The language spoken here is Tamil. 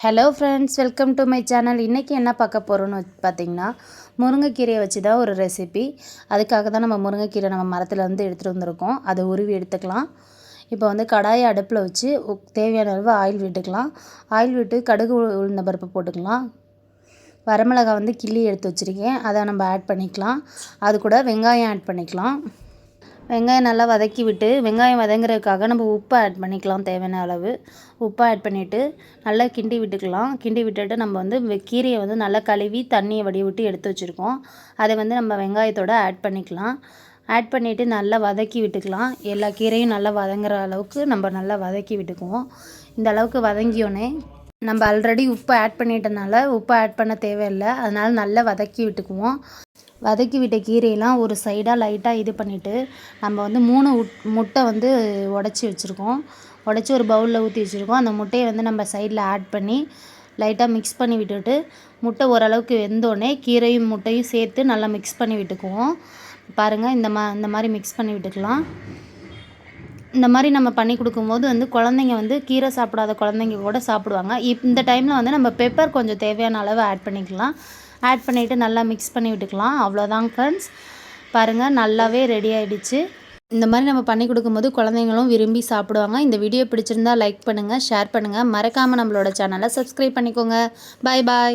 Hello friends, welcome to my channel. இன்றைக்கி என்ன பார்க்க போகிறோன்னு பார்த்திங்கன்னா, முருங்கைக்கீரையை வச்சு தான் ஒரு ரெசிபி. அதுக்காக தான் நம்ம முருங்கைக்கீரை நம்ம மரத்தில் எடுத்துகிட்டு வந்திருக்கோம். அதை உருவி எடுத்துக்கலாம். இப்போ கடாயை அடுப்பில் வச்சு தேவையான அளவு ஆயில் விட்டுக்கலாம். ஆயில் விட்டு கடுகு உளுந்த பருப்பு போட்டுக்கலாம். வரமிளகாய் கிள்ளி எடுத்து வச்சுருக்கேன், அதை நம்ம ஆட் பண்ணிக்கலாம். அது கூட வெங்காயம் ஆட் பண்ணிக்கலாம். வெங்காயம் நல்லா வதக்கி விட்டு, வெங்காயம் வதங்குறதுக்காக நம்ம உப்பு ஆட் பண்ணிக்கலாம். தேவையான அளவு உப்பு ஆட் பண்ணிவிட்டு நல்லா கிண்டி விட்டுக்கலாம். கிண்டி விட்டுட்டு நம்ம கீரையை நல்லா கழுவி தண்ணியை வடிவிட்டு எடுத்து வச்சுருக்கோம். அதை நம்ம வெங்காயத்தோடு ஆட் பண்ணிக்கலாம். ஆட் பண்ணிவிட்டு நல்லா வதக்கி விட்டுக்கலாம். எல்லா கீரையும் நல்லா வதங்குற அளவுக்கு நம்ம நல்லா வதக்கி விட்டுக்குவோம். இந்த அளவுக்கு வதங்கியோன்னே நம்ம ஆல்ரெடி உப்பு ஆட் பண்ணிட்டனால உப்பு ஆட் பண்ண தேவையில்லை. அதனால் நல்லா வதக்கி விட்டுக்குவோம். வதக்கி விட்ட கீரையெல்லாம் ஒரு சைடாக லைட்டாக இது பண்ணிவிட்டு நம்ம 3 முட்டை உடச்சி வச்சுருக்கோம். உடச்சி ஒரு பவுலில் ஊற்றி வச்சுருக்கோம். அந்த முட்டையை நம்ம சைடில் ஆட் பண்ணி லைட்டாக மிக்ஸ் பண்ணி விட்டுட்டு, முட்டை ஓரளவுக்கு வெந்தோடனே கீரையும் முட்டையும் சேர்த்து நல்லா மிக்ஸ் பண்ணி விட்டுக்குவோம். பாருங்கள், இந்த மாதிரி மிக்ஸ் பண்ணி விட்டுக்கலாம். இந்த மாதிரி நம்ம பண்ணி கொடுக்கும்போது குழந்தைங்க கீரை சாப்பிடாத குழந்தைங்க கூட சாப்பிடுவாங்க. இந்த டைமில் நம்ம பெப்பர் கொஞ்சம் தேவையான அளவு ஆட் பண்ணிக்கலாம். ஆட் பண்ணிவிட்டு நல்லா மிக்ஸ் பண்ணி விட்டுக்கலாம். அவ்வளோதாங்க ஃப்ரெண்ட்ஸ். பாருங்கள், நல்லாவே ரெடி ஆகிடுச்சு. இந்த மாதிரி நம்ம பண்ணி கொடுக்கும்போது குழந்தைங்களும் விரும்பி சாப்பிடுவாங்க. இந்த வீடியோ பிடிச்சிருந்தா லைக் பண்ணுங்கள், ஷேர் பண்ணுங்கள். மறக்காமல் நம்மளோட சேனலை சப்ஸ்கிரைப் பண்ணிக்கோங்க. பாய் பாய்.